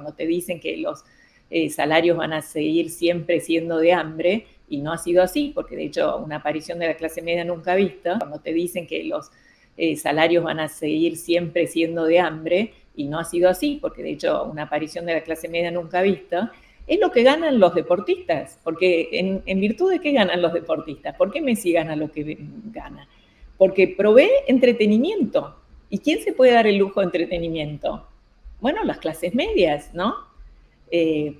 cuando te dicen que los salarios van a seguir siempre siendo de hambre, y no ha sido así, porque de hecho una aparición de la clase media nunca vista, cuando te dicen que los salarios van a seguir siempre siendo de hambre, y no ha sido así, porque de hecho una aparición de la clase media nunca vista, es lo que ganan los deportistas, porque en virtud de qué ganan los deportistas, ¿por qué Messi gana lo que gana? Porque provee entretenimiento. ¿Y quién se puede dar el lujo de entretenimiento? Bueno, las clases medias, ¿no?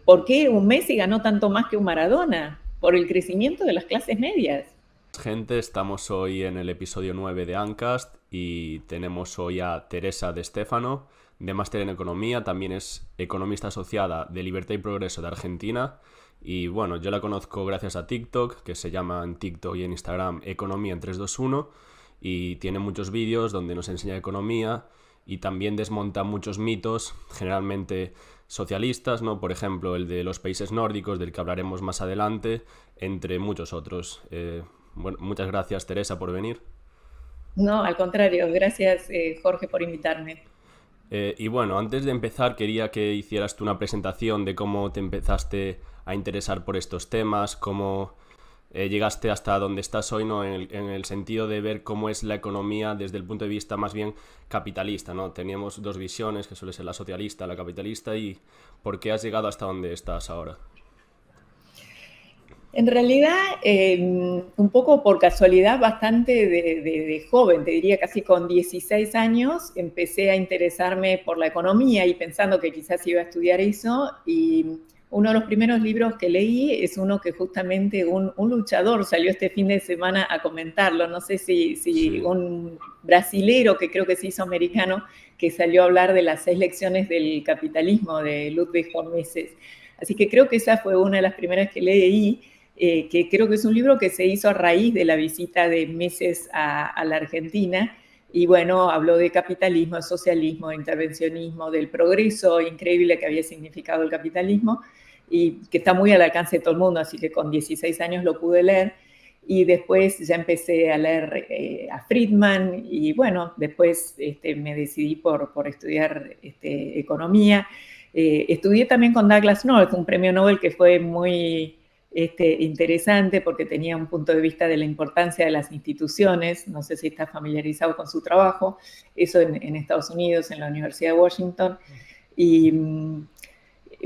¿Por qué un Messi ganó tanto más que un Maradona? Por el crecimiento de las clases medias. Gente, estamos hoy en el episodio 9 de Ancast y tenemos hoy a Teresa de Stefano, de Máster en Economía, también es economista asociada de Libertad y Progreso de Argentina. Y bueno, yo la conozco gracias a TikTok, que se llama en TikTok y en Instagram Economía en 321, y tiene muchos vídeos donde nos enseña economía y también desmonta muchos mitos, generalmente socialistas, ¿no? Por ejemplo, el de los países nórdicos, del que hablaremos más adelante, entre muchos otros. Bueno, muchas gracias, Teresa, por venir. No, al contrario, gracias Jorge por invitarme. Y bueno, antes de empezar quería que hicieras tú una presentación de cómo te empezaste a interesar por estos temas, cómo llegaste hasta donde estás hoy, ¿no? En el sentido de ver cómo es la economía desde el punto de vista más bien capitalista, ¿no? Teníamos dos visiones, que suele ser la socialista, la capitalista, y por qué has llegado hasta donde estás ahora. En realidad, un poco por casualidad, bastante de joven, te diría casi con 16 años, empecé a interesarme por la economía y pensando que quizás iba a estudiar eso. Y uno de los primeros libros que leí es uno que justamente un luchador salió este fin de semana a comentarlo. No sé si Sí. un brasilero que creo que se hizo americano, que salió a hablar de las 6 lecciones del capitalismo de Ludwig von Mises. Así que creo que esa fue una de las primeras que leí. Que creo que es un libro que se hizo a raíz de la visita de Mises a la Argentina. Y bueno, habló de capitalismo, de socialismo, de intervencionismo, del progreso increíble que había significado el capitalismo y que está muy al alcance de todo el mundo, así que con 16 años lo pude leer. Y después ya empecé a leer a Friedman y bueno, después me decidí por estudiar economía. Estudié también con Douglass North, un premio Nobel que fue muy interesante porque tenía un punto de vista de la importancia de las instituciones. No sé si estás familiarizado con su trabajo, eso en Estados Unidos, en la Universidad de Washington. Y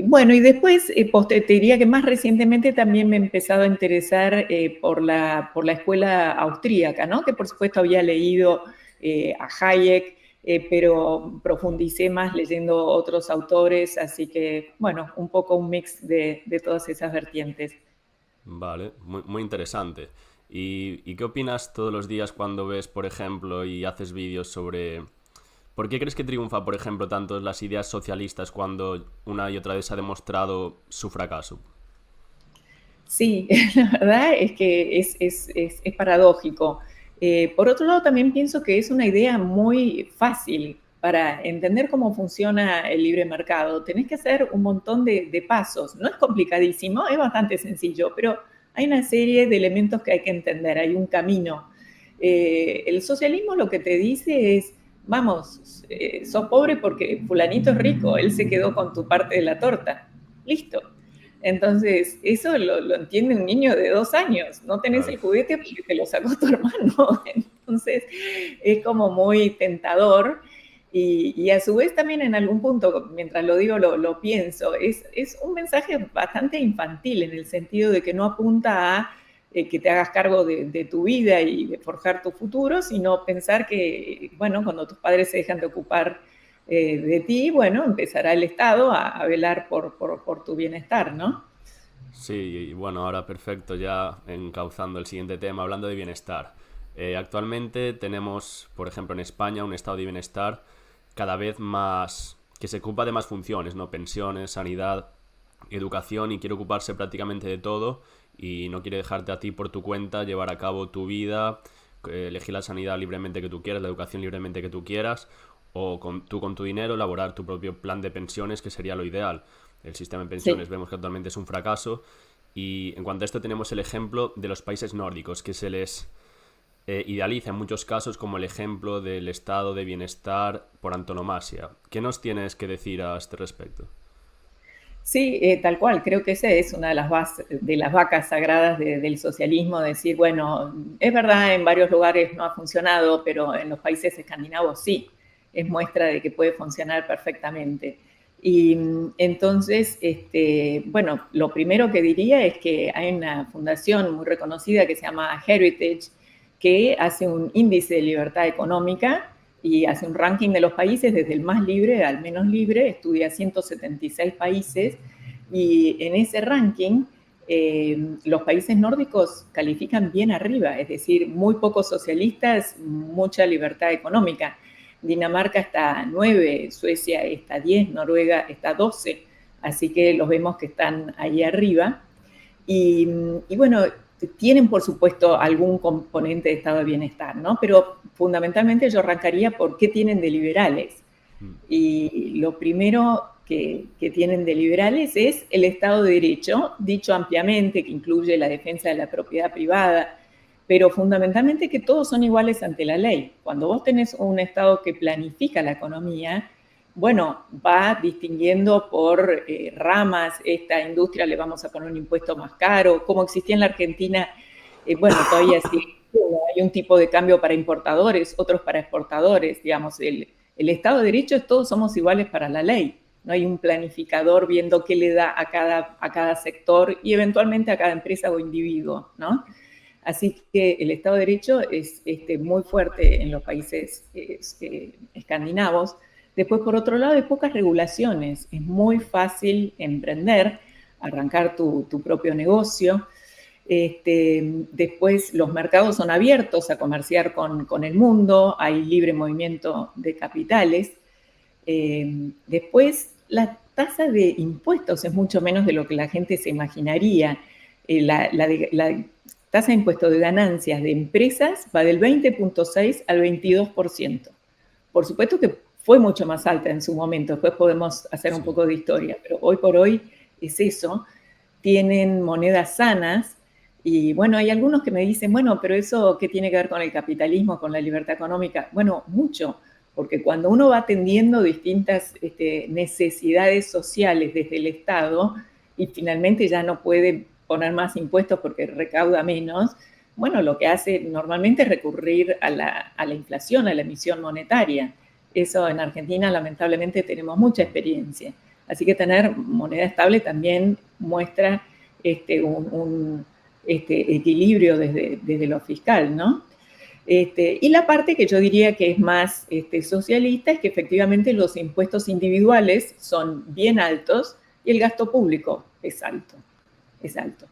bueno, y después te diría que más recientemente también me he empezado a interesar por la escuela austríaca, ¿no? Que por supuesto había leído a Hayek, pero profundicé más leyendo otros autores, así que, bueno, un poco un mix de todas esas vertientes. Vale, muy, muy interesante. ¿Y qué opinas todos los días cuando ves, por ejemplo, y haces vídeos sobre... ¿Por qué crees que triunfa, por ejemplo, tanto las ideas socialistas cuando una y otra vez ha demostrado su fracaso? Sí, la verdad es que es paradójico. Por otro lado, también pienso que es una idea muy fácil para entender cómo funciona el libre mercado. Tenés que hacer un montón de pasos. No es complicadísimo, es bastante sencillo, pero hay una serie de elementos que hay que entender, hay un camino. El socialismo lo que te dice es, vamos, sos pobre porque fulanito es rico, él se quedó con tu parte de la torta. Listo. Entonces, eso lo entiende un niño de 2 años. No tenés Claro. el juguete porque te lo sacó tu hermano. Entonces, es como muy tentador. Y a su vez también en algún punto, mientras lo digo, lo pienso, es un mensaje bastante infantil en el sentido de que no apunta a que te hagas cargo de tu vida y de forjar tu futuro, sino pensar que, bueno, cuando tus padres se dejan de ocupar de ti, bueno, empezará el Estado a velar por tu bienestar, ¿no? Sí, y bueno, ahora perfecto, ya encauzando el siguiente tema, hablando de bienestar. Actualmente tenemos, por ejemplo, en España un estado de bienestar cada vez más, que se ocupa de más funciones, ¿no? Pensiones, sanidad, educación, y quiere ocuparse prácticamente de todo y no quiere dejarte a ti por tu cuenta llevar a cabo tu vida, elegir la sanidad libremente que tú quieras, la educación libremente que tú quieras, o tú con tu dinero elaborar tu propio plan de pensiones, que sería lo ideal. El sistema de pensiones Sí. vemos que actualmente es un fracaso, y en cuanto a esto tenemos el ejemplo de los países nórdicos, que se les idealiza en muchos casos como el ejemplo del estado de bienestar por antonomasia. ¿Qué nos tienes que decir a este respecto? Sí, tal cual, creo que esa es una de las, de las vacas sagradas del socialismo, decir, bueno, es verdad, en varios lugares no ha funcionado, pero en los países escandinavos sí, es muestra de que puede funcionar perfectamente. Y entonces, bueno, lo primero que diría es que hay una fundación muy reconocida que se llama Heritage, que hace un índice de libertad económica y hace un ranking de los países desde el más libre al menos libre, estudia 176 países y en ese ranking los países nórdicos califican bien arriba, es decir, muy pocos socialistas, mucha libertad económica. Dinamarca está 9, Suecia está 10, Noruega está 12, así que los vemos que están ahí arriba. Y bueno, tienen por supuesto algún componente de estado de bienestar, ¿no? Pero fundamentalmente yo arrancaría por qué tienen de liberales. Y lo primero que tienen de liberales es el Estado de Derecho, dicho ampliamente, que incluye la defensa de la propiedad privada, pero fundamentalmente que todos son iguales ante la ley. Cuando vos tenés un Estado que planifica la economía, bueno, va distinguiendo por ramas, esta industria le vamos a poner un impuesto más caro, como existía en la Argentina, bueno, todavía sí, hay un tipo de cambio para importadores, otros para exportadores, digamos, el Estado de Derecho es todos somos iguales para la ley, no hay un planificador viendo qué le da a cada sector y eventualmente a cada empresa o individuo, ¿no? Así que el Estado de Derecho es muy fuerte en los países escandinavos. Después, por otro lado, hay pocas regulaciones. Es muy fácil emprender, arrancar tu propio negocio. Después, los mercados son abiertos a comerciar con el mundo, hay libre movimiento de capitales. Después, la tasa de impuestos es mucho menos de lo que la gente se imaginaría. La tasa de impuesto de ganancias de empresas va del 20.6 al 22%. Por supuesto que fue mucho más alta en su momento, después podemos hacer un poco de historia, pero hoy por hoy es eso. Tienen monedas sanas y bueno, hay algunos que me dicen, bueno, pero eso ¿qué tiene que ver con el capitalismo, con la libertad económica? Bueno, mucho, porque cuando uno va atendiendo distintas necesidades sociales desde el Estado y finalmente ya no puede poner más impuestos porque recauda menos, bueno, lo que hace normalmente es recurrir a la inflación, a la emisión monetaria. Eso en Argentina lamentablemente tenemos mucha experiencia. Así que tener moneda estable también muestra un equilibrio desde lo fiscal, ¿no? Y la parte que yo diría que es más socialista es que efectivamente los impuestos individuales son bien altos y el gasto público es alto. Es alto.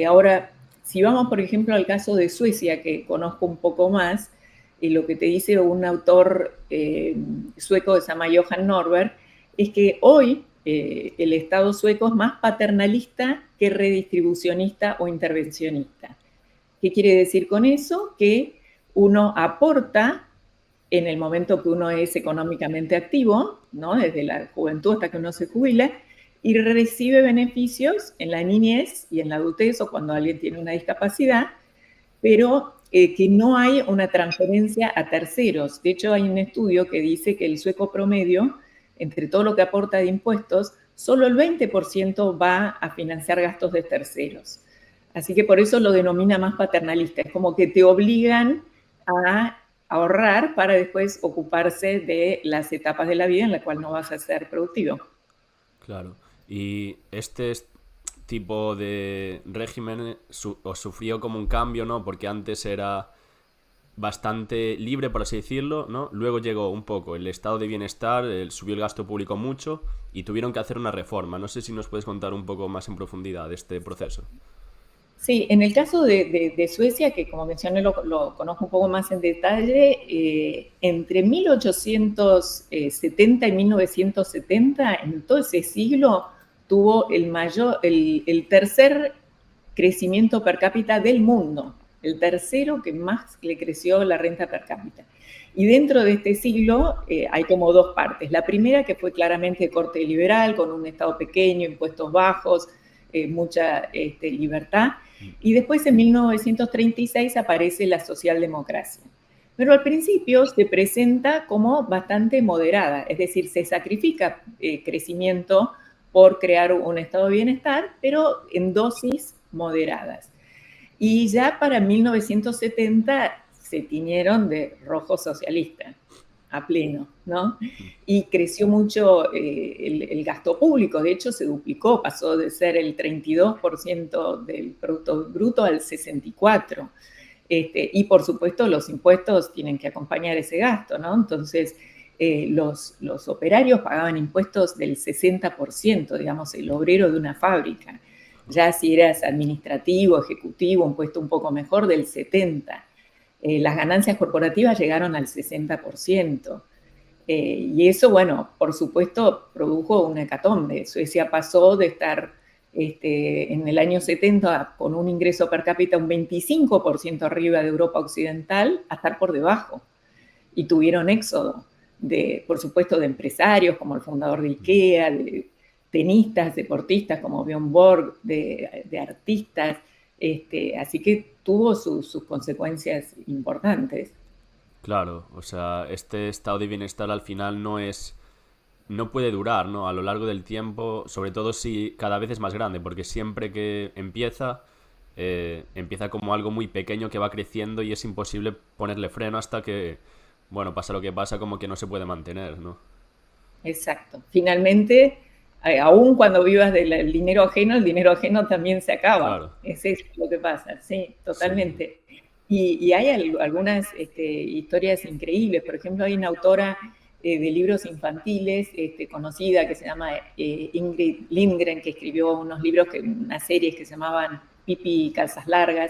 Ahora, si vamos, por ejemplo, al caso de Suecia, que conozco un poco más, lo que te dice un autor sueco que se llama Johan Norberg, es que hoy el Estado sueco es más paternalista que redistribucionista o intervencionista. ¿Qué quiere decir con eso? Que uno aporta en el momento que uno es económicamente activo, ¿no? Desde la juventud hasta que uno se jubila, y recibe beneficios en la niñez y en la adultez o cuando alguien tiene una discapacidad, pero que no hay una transferencia a terceros. De hecho, hay un estudio que dice que el sueco promedio, entre todo lo que aporta de impuestos, solo el 20% va a financiar gastos de terceros. Así que por eso lo denomina más paternalista. Es como que te obligan a ahorrar para después ocuparse de las etapas de la vida en la cual no vas a ser productivo. Claro. Y este tipo de régimen os sufrió como un cambio, ¿no? Porque antes era bastante libre, por así decirlo, ¿no? Luego llegó un poco el estado de bienestar, subió el gasto público mucho y tuvieron que hacer una reforma. No sé si nos puedes contar un poco más en profundidad de este proceso. Sí, en el caso de Suecia, que como mencioné lo conozco un poco más en detalle, entre 1870 y 1970, en todo ese siglo, tuvo el tercer crecimiento per cápita del mundo, el tercero que más le creció la renta per cápita. Y dentro de este siglo hay como dos partes. La primera que fue claramente de corte liberal, con un Estado pequeño, impuestos bajos, mucha libertad. Y después en 1936 aparece la socialdemocracia. Pero al principio se presenta como bastante moderada, es decir, se sacrifica crecimiento por crear un estado de bienestar, pero en dosis moderadas. Y ya para 1970 se tiñeron de rojo socialista, a pleno, ¿no? Y creció mucho el gasto público, de hecho se duplicó, pasó de ser el 32% del Producto Bruto al 64%. Y por supuesto los impuestos tienen que acompañar ese gasto, ¿no? Entonces los operarios pagaban impuestos del 60%, digamos, el obrero de una fábrica. Ya si eras administrativo, ejecutivo, un puesto un poco mejor, del 70%. Las ganancias corporativas llegaron al 60%. Y eso, bueno, por supuesto, produjo una hecatombe. Suecia pasó de estar en el año 70 con un ingreso per cápita un 25% arriba de Europa Occidental a estar por debajo. Y tuvieron éxodo, por supuesto, de empresarios como el fundador de IKEA, de tenistas, deportistas como Björn Borg, de artistas. Así que tuvo sus consecuencias importantes. Claro, o sea, este estado de bienestar al final no puede durar, ¿no? A lo largo del tiempo, sobre todo si cada vez es más grande, porque siempre que empieza como algo muy pequeño que va creciendo y es imposible ponerle freno hasta que, bueno, pasa lo que pasa, como que no se puede mantener, ¿no? Exacto. Finalmente, aún cuando vivas del dinero ajeno, el dinero ajeno también se acaba. Claro, Es eso lo que pasa, sí, sí. totalmente. Y hay algunas historias increíbles. Por ejemplo, hay una autora de libros infantiles conocida que se llama Ingrid Lindgren, que escribió unos libros, unas series que se llamaban Pipi y Calzas Largas.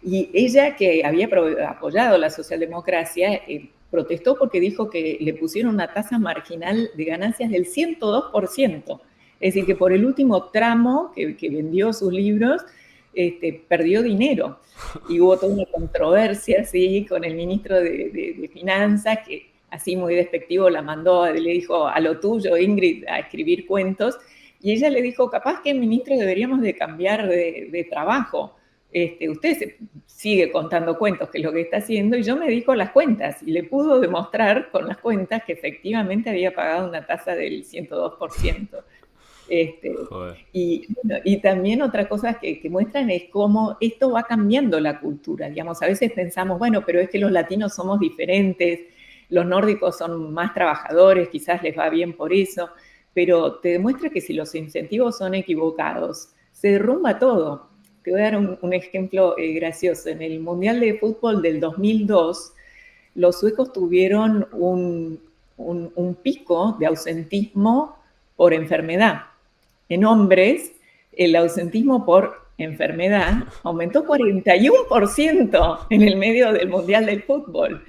Y ella, que había apoyado la socialdemocracia, protestó porque dijo que le pusieron una tasa marginal de ganancias del 102%. Es decir, que por el último tramo que vendió sus libros, perdió dinero. Y hubo toda una controversia así con el ministro de Finanzas, que así muy despectivo la mandó, le dijo a lo tuyo, Ingrid, a escribir cuentos. Y ella le dijo, capaz que, ministro, deberíamos de cambiar de trabajo. Usted sigue contando cuentos, que es lo que está haciendo, y yo me dedico a las cuentas. Y le pudo demostrar con las cuentas que efectivamente había pagado una tasa del 102%. Joder. Y también otra cosa que muestran es cómo esto va cambiando la cultura. Digamos, a veces pensamos, bueno, pero es que los latinos somos diferentes, los nórdicos son más trabajadores, quizás les va bien por eso, pero te demuestra que si los incentivos son equivocados, se derrumba todo. Te voy a dar un ejemplo gracioso. En el Mundial de Fútbol del 2002, los suecos tuvieron un pico de ausentismo por enfermedad. En hombres, el ausentismo por enfermedad aumentó 41% en el medio del Mundial del Fútbol.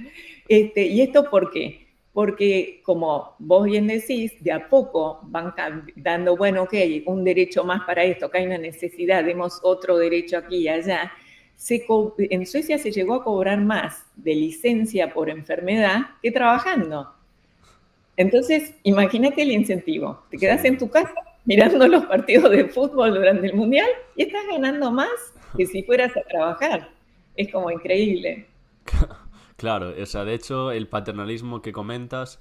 ¿Y esto por qué? Porque, como vos bien decís, de a poco van dando, bueno, ok, un derecho más para esto, acá hay una necesidad, demos otro derecho aquí y allá. En Suecia se llegó a cobrar más de licencia por enfermedad que trabajando. Entonces, imagínate el incentivo. Te quedas Sí. en tu casa mirando los partidos de fútbol durante el Mundial y estás ganando más que si fueras a trabajar. Es como increíble. Claro, o sea, de hecho, el paternalismo que comentas,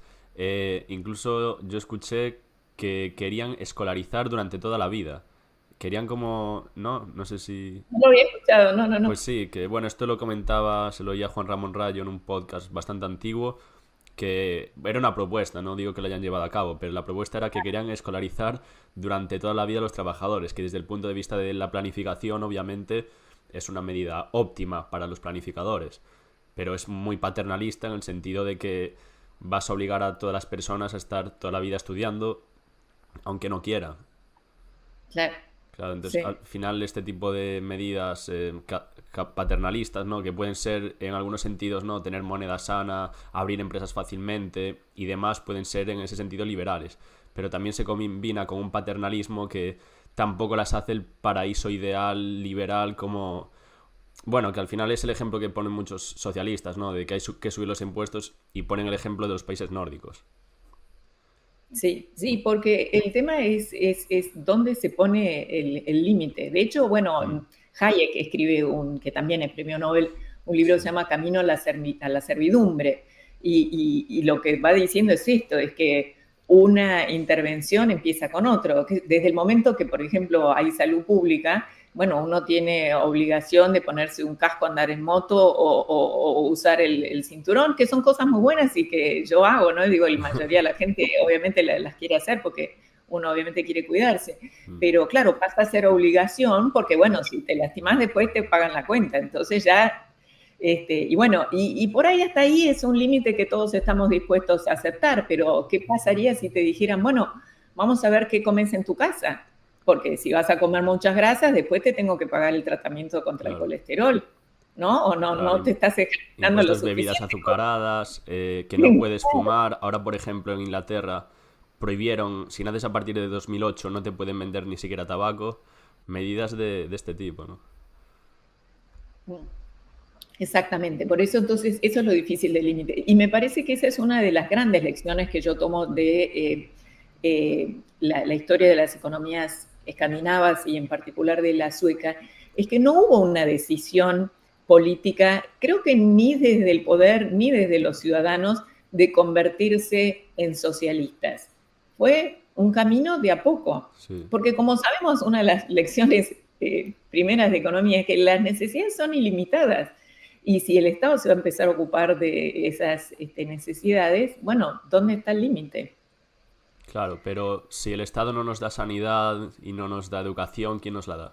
incluso yo escuché que querían escolarizar durante toda la vida. Querían como, ¿no? No sé si... No lo había escuchado, no, no, Pues no. sí, que bueno, esto lo comentaba, se lo oía Juan Ramón Rayo en un podcast bastante antiguo, que era una propuesta, no digo que lo hayan llevado a cabo, pero la propuesta era que querían escolarizar durante toda la vida a los trabajadores, que desde el punto de vista de la planificación, obviamente, es una medida óptima para los planificadores, pero es muy paternalista en el sentido de que vas a obligar a todas las personas a estar toda la vida estudiando, aunque no quieran. Claro, Claro, entonces sí. al final este tipo de medidas paternalistas, ¿no? Que pueden ser en algunos sentidos, ¿no? Tener moneda sana, abrir empresas fácilmente y demás pueden ser en ese sentido liberales. Pero también se combina con un paternalismo que tampoco las hace el paraíso ideal liberal como... Bueno, que al final es el ejemplo que ponen muchos socialistas, ¿no? De que hay que subir los impuestos y ponen el ejemplo de los países nórdicos. Sí, sí, porque el tema es dónde se pone el límite. De hecho, Mm, bueno, Hayek escribe, que también es premio Nobel, un libro que se sí. llama Camino a la servidumbre. Y lo que va diciendo es esto, es que una intervención empieza con otro. Desde el momento que, por ejemplo, hay salud pública, bueno, uno tiene obligación de ponerse un casco, andar en moto o usar el cinturón, que son cosas muy buenas y que yo hago, ¿no? Digo, la mayoría de la gente obviamente las quiere hacer porque uno obviamente quiere cuidarse. Pero claro, pasa a ser obligación porque, bueno, si te lastimas después te pagan la cuenta. Entonces ya... y bueno, y por ahí hasta ahí es un límite que todos estamos dispuestos a aceptar, pero ¿qué pasaría si te dijeran, bueno, vamos a ver qué comes en tu casa? Porque si vas a comer muchas grasas, después te tengo que pagar el tratamiento contra el colesterol, ¿no? O no te estás ejercitando lo Impuestos, bebidas suficiente. azucaradas, que no puedes fumar. Ahora, por ejemplo, en Inglaterra prohibieron, si naces a partir de 2008, no te pueden vender ni siquiera tabaco. Medidas de este tipo, ¿no? Exactamente, por eso entonces eso es lo difícil del límite. Y me parece que esa es una de las grandes lecciones que yo tomo de la historia de las economías escandinavas y en particular de la sueca, es que no hubo una decisión política, creo que ni desde el poder ni desde los ciudadanos, de convertirse en socialistas. Fue un camino de a poco, Sí. porque como sabemos, una de las lecciones primeras de economía es que las necesidades son ilimitadas. Y si el Estado se va a empezar a ocupar de esas necesidades, bueno, ¿dónde está el límite? Claro, pero si el Estado no nos da sanidad y no nos da educación, ¿quién nos la da?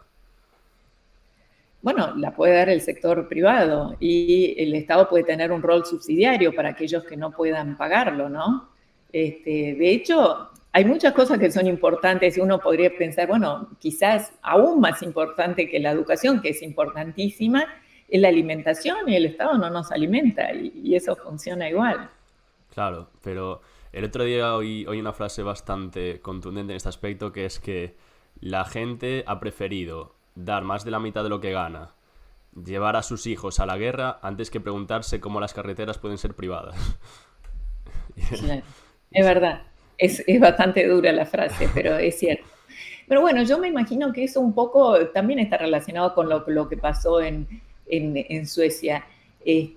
Bueno, la puede dar el sector privado y el Estado puede tener un rol subsidiario para aquellos que no puedan pagarlo, ¿no? De hecho, hay muchas cosas que son importantes y uno podría pensar, bueno, quizás aún más importante que la educación, que es importantísima, es la alimentación y el Estado no nos alimenta y eso funciona igual. Claro, pero el otro día oí una frase bastante contundente en este aspecto, que es que la gente ha preferido dar más de la mitad de lo que gana, llevar a sus hijos a la guerra, antes que preguntarse cómo las carreteras pueden ser privadas. Claro, es verdad, es bastante dura la frase, pero es cierto. Pero bueno, yo me imagino que eso un poco también está relacionado con lo que pasó en Suecia. Es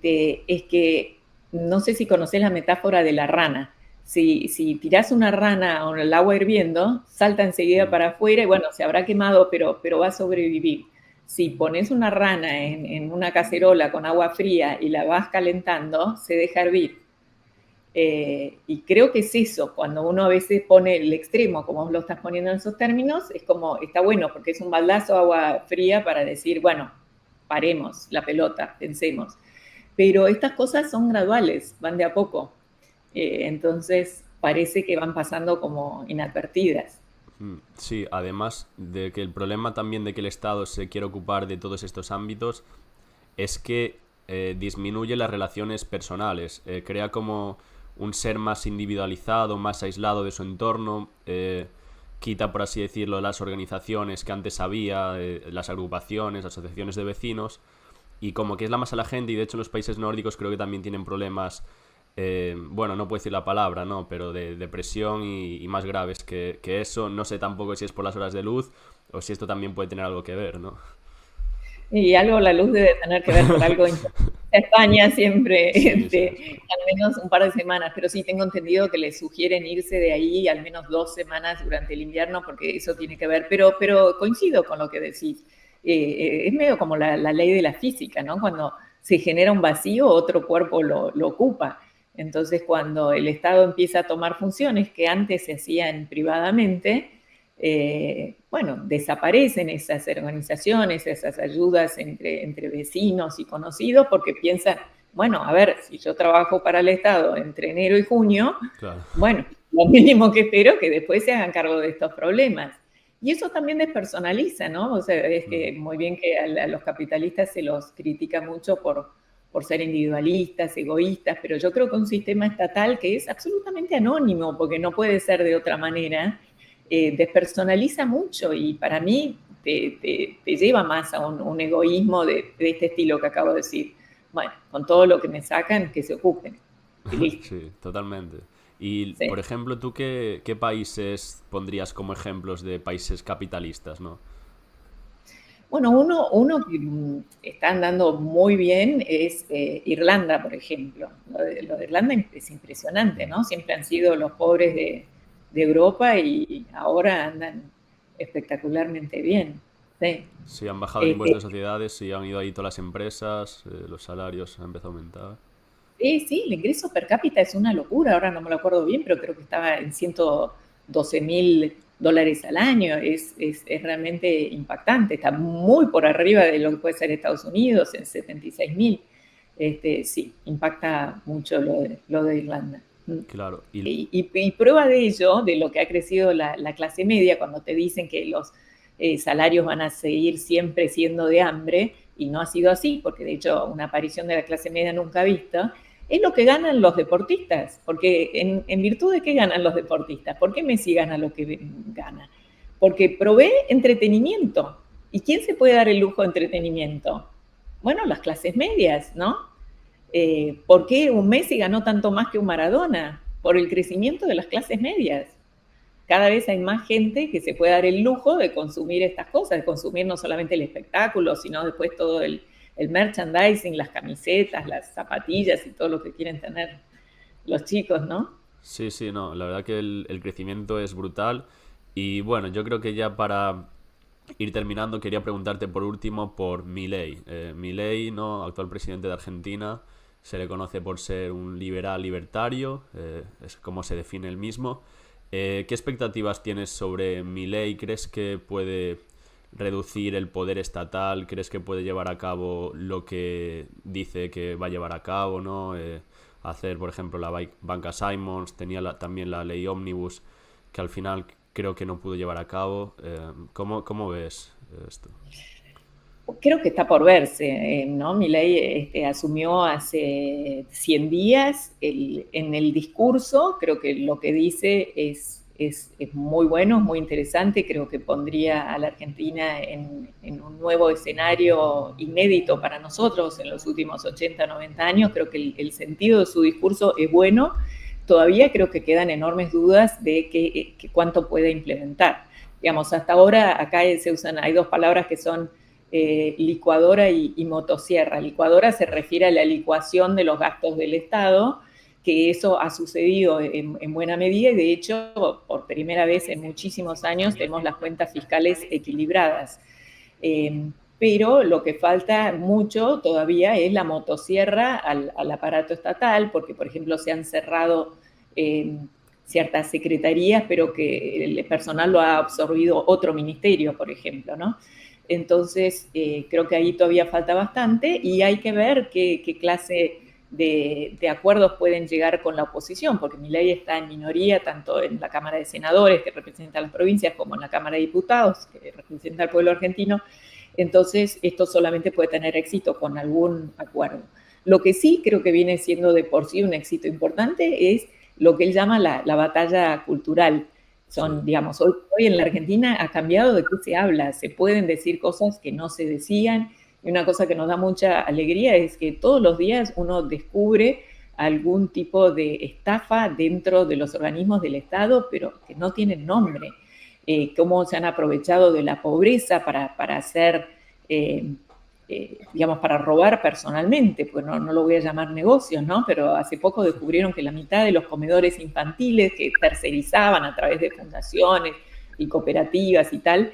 que no sé si conocés la metáfora de la rana. Si tirás una rana al agua hirviendo, salta enseguida para afuera y bueno, se habrá quemado, pero va a sobrevivir. Si pones una rana en una cacerola con agua fría y la vas calentando, se deja hervir. Y creo que es eso, cuando uno a veces pone el extremo, como vos lo estás poniendo en esos términos, es como, está bueno, porque es un baldazo de agua fría para decir, bueno, paremos la pelota, pensemos. Pero estas cosas son graduales, van de a poco. Entonces parece que van pasando como inadvertidas. Sí, además de que el problema también de que el Estado se quiere ocupar de todos estos ámbitos es que disminuye las relaciones personales, crea como un ser más individualizado, más aislado de su entorno, quita, por así decirlo, las organizaciones que antes había, las agrupaciones, asociaciones de vecinos, y como que es la más a la gente, y de hecho en los países nórdicos creo que también tienen problemas, bueno, no puedo decir la palabra, ¿no? Pero de depresión y más graves que eso. No sé tampoco si es por las horas de luz o si esto también puede tener algo que ver, ¿no? Y algo la luz debe tener que ver con algo en España siempre, Sí, sí. al menos un par de semanas, pero sí tengo entendido que les sugieren irse de ahí al menos 2 semanas durante el invierno, porque eso tiene que ver, pero coincido con lo que decís. Es medio como la ley de la física, ¿no? Cuando se genera un vacío, otro cuerpo lo ocupa. Entonces, cuando el Estado empieza a tomar funciones que antes se hacían privadamente, bueno, desaparecen esas organizaciones, esas ayudas entre vecinos y conocidos, porque piensan, bueno, a ver, si yo trabajo para el Estado entre enero y junio, Claro. bueno, lo mínimo que espero es que después se hagan cargo de estos problemas. Y eso también despersonaliza, ¿no? O sea, es que muy bien que a los capitalistas se los critica mucho por ser individualistas, egoístas, pero yo creo que un sistema estatal que es absolutamente anónimo, porque no puede ser de otra manera, despersonaliza mucho y para mí te lleva más a un egoísmo de este estilo que acabo de decir. Bueno, con todo lo que me sacan, que se ocupen. Y listo. Sí, totalmente. Y, Sí. por ejemplo, ¿tú qué países pondrías como ejemplos de países capitalistas, no? Bueno, uno que está andando muy bien es Irlanda, por ejemplo. Lo de Irlanda es impresionante, ¿no? Siempre han sido los pobres de Europa y ahora andan espectacularmente bien. Sí. Sí, han bajado el impuesto Este, de sociedades y han ido ahí todas las empresas, los salarios han empezado a aumentar. sí, el ingreso per cápita es una locura, ahora no me lo acuerdo bien, pero creo que estaba en $112.000 al año, es realmente impactante, está muy por arriba de lo que puede ser Estados Unidos, en 76.000. Sí, impacta mucho lo de Irlanda. Claro, Y prueba de ello, de lo que ha crecido la clase media, cuando te dicen que los salarios van a seguir siempre siendo de hambre, y no ha sido así, porque de hecho una aparición de la clase media nunca vista, es lo que ganan los deportistas, porque en virtud de qué ganan los deportistas, ¿por qué Messi gana lo que gana? Porque provee entretenimiento. ¿Y quién se puede dar el lujo de entretenimiento? Bueno, las clases medias, ¿no? ¿Por qué un Messi ganó tanto más que un Maradona? Por el crecimiento de las clases medias. Cada vez hay más gente que se puede dar el lujo de consumir estas cosas, de consumir no solamente el espectáculo, sino después todo el merchandising, las camisetas, las zapatillas y todo lo que quieren tener los chicos, ¿no? sí, sí, no, la verdad que el crecimiento es brutal. Y bueno, yo creo que ya para ir terminando, quería preguntarte por último por Milei. Milei, ¿no? Actual presidente de Argentina, se le conoce por ser un liberal libertario, es como se define él mismo. ¿Qué expectativas tienes sobre Milei? ¿Crees que puede reducir el poder estatal? ¿Crees que puede llevar a cabo lo que dice que va a llevar a cabo, ¿no? Hacer, por ejemplo, la banca Simons, tenía también la ley Omnibus, que al final creo que no pudo llevar a cabo. ¿Cómo ves esto? Creo que está por verse, ¿no? Milei asumió hace 100 días en el discurso, creo que lo que dice es muy bueno, es muy interesante, creo que pondría a la Argentina en un nuevo escenario inédito para nosotros en los últimos 80, 90 años, creo que el sentido de su discurso es bueno, todavía creo que quedan enormes dudas de cuánto puede implementar. Digamos, hasta ahora acá se usan, hay dos palabras que son licuadora y motosierra. Licuadora se refiere a la licuación de los gastos del Estado, que eso ha sucedido en buena medida y de hecho por primera vez en muchísimos años tenemos las cuentas fiscales equilibradas. Pero lo que falta mucho todavía es la motosierra al aparato estatal, porque por ejemplo se han cerrado ciertas secretarías, pero que el personal lo ha absorbido otro ministerio, por ejemplo, ¿no? Entonces, creo que ahí todavía falta bastante y hay que ver qué clase de acuerdos pueden llegar con la oposición, porque Milei está en minoría tanto en la Cámara de Senadores, que representa a las provincias, como en la Cámara de Diputados, que representa al pueblo argentino. Entonces, esto solamente puede tener éxito con algún acuerdo. Lo que sí creo que viene siendo de por sí un éxito importante es lo que él llama la batalla cultural. Sí. Digamos, hoy en la Argentina ha cambiado de qué se habla, se pueden decir cosas que no se decían, y una cosa que nos da mucha alegría es que todos los días uno descubre algún tipo de estafa dentro de los organismos del Estado, pero que no tienen nombre. Cómo se han aprovechado de la pobreza para hacer, digamos, para robar personalmente, pues no lo voy a llamar negocios, ¿no? Pero hace poco descubrieron que la mitad de los comedores infantiles que tercerizaban a través de fundaciones y cooperativas y tal,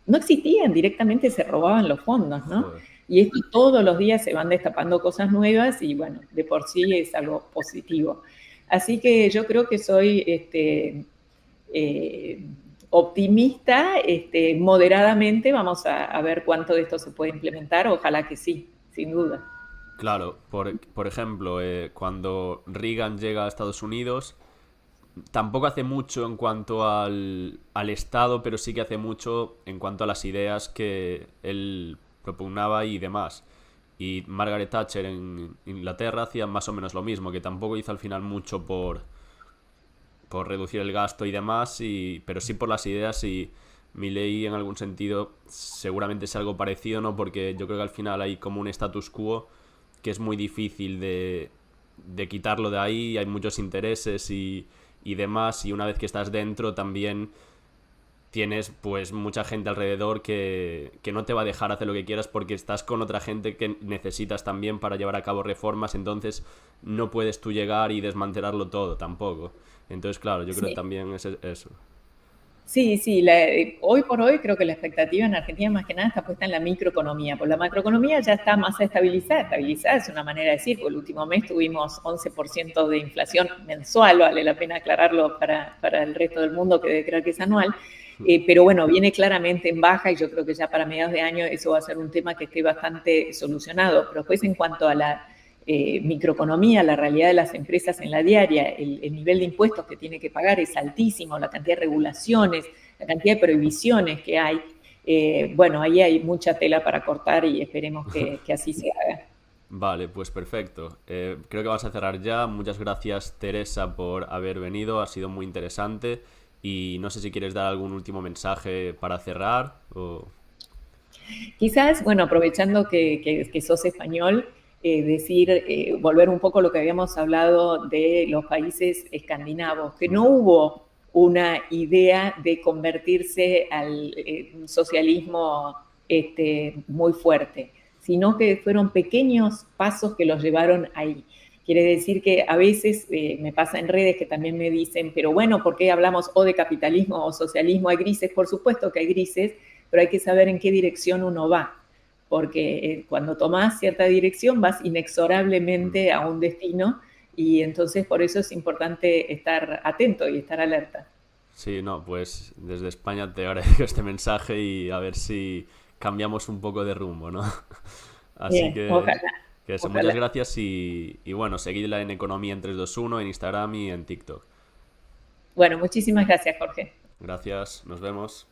no existían, directamente se robaban los fondos, ¿no? Joder. Y esto todos los días se van destapando cosas nuevas y bueno, de por sí es algo positivo. Así que yo creo que soy optimista, moderadamente, vamos a ver cuánto de esto se puede implementar, ojalá que sí, sin duda. Claro, por ejemplo, cuando Reagan llega a Estados Unidos, tampoco hace mucho en cuanto al Estado, pero sí que hace mucho en cuanto a las ideas que él propugnaba y demás. Y Margaret Thatcher en Inglaterra hacía más o menos lo mismo, que tampoco hizo al final mucho por reducir el gasto y demás, pero sí por las ideas. Y Milei en algún sentido seguramente es algo parecido, ¿no? Porque yo creo que al final hay como un status quo que es muy difícil de quitarlo de ahí, hay muchos intereses y demás, y una vez que estás dentro también tienes pues mucha gente alrededor que no te va a dejar hacer lo que quieras porque estás con otra gente que necesitas también para llevar a cabo reformas, entonces no puedes tú llegar y desmantelarlo todo tampoco. Entonces, claro, yo creo que Sí. también es eso. Sí, sí, hoy por hoy creo que la expectativa en Argentina más que nada está puesta en la microeconomía, pues la macroeconomía ya está más estabilizada es una manera de decir, porque el último mes tuvimos 11% de inflación mensual, vale la pena aclararlo para el resto del mundo que debe creer que es anual, pero bueno, viene claramente en baja y yo creo que ya para mediados de año eso va a ser un tema que esté bastante solucionado, pero después en cuanto a la microeconomía, la realidad de las empresas en la diaria, el nivel de impuestos que tiene que pagar es altísimo, la cantidad de regulaciones, la cantidad de prohibiciones que hay. Bueno, ahí hay mucha tela para cortar y esperemos que así se haga. Vale, pues perfecto. Creo que vamos a cerrar ya. Muchas gracias, Teresa, por haber venido. Ha sido muy interesante. Y no sé si quieres dar algún último mensaje para cerrar o... Quizás, bueno, aprovechando que sos español, decir, volver un poco a lo que habíamos hablado de los países escandinavos, que no hubo una idea de convertirse al socialismo muy fuerte, sino que fueron pequeños pasos que los llevaron ahí. Quiere decir que a veces me pasa en redes que también me dicen, pero bueno, ¿por qué hablamos o de capitalismo o socialismo? Hay grises, por supuesto que hay grises, pero hay que saber en qué dirección uno va, porque cuando tomas cierta dirección vas inexorablemente a un destino y entonces por eso es importante estar atento y estar alerta. Sí, no, pues desde España te agradezco este mensaje y a ver si cambiamos un poco de rumbo, ¿no? Así Bien, ojalá, que eso, muchas ojalá. gracias y bueno, seguidla en Economía en 321 en Instagram y en TikTok. Bueno, muchísimas gracias, Jorge. Gracias, nos vemos.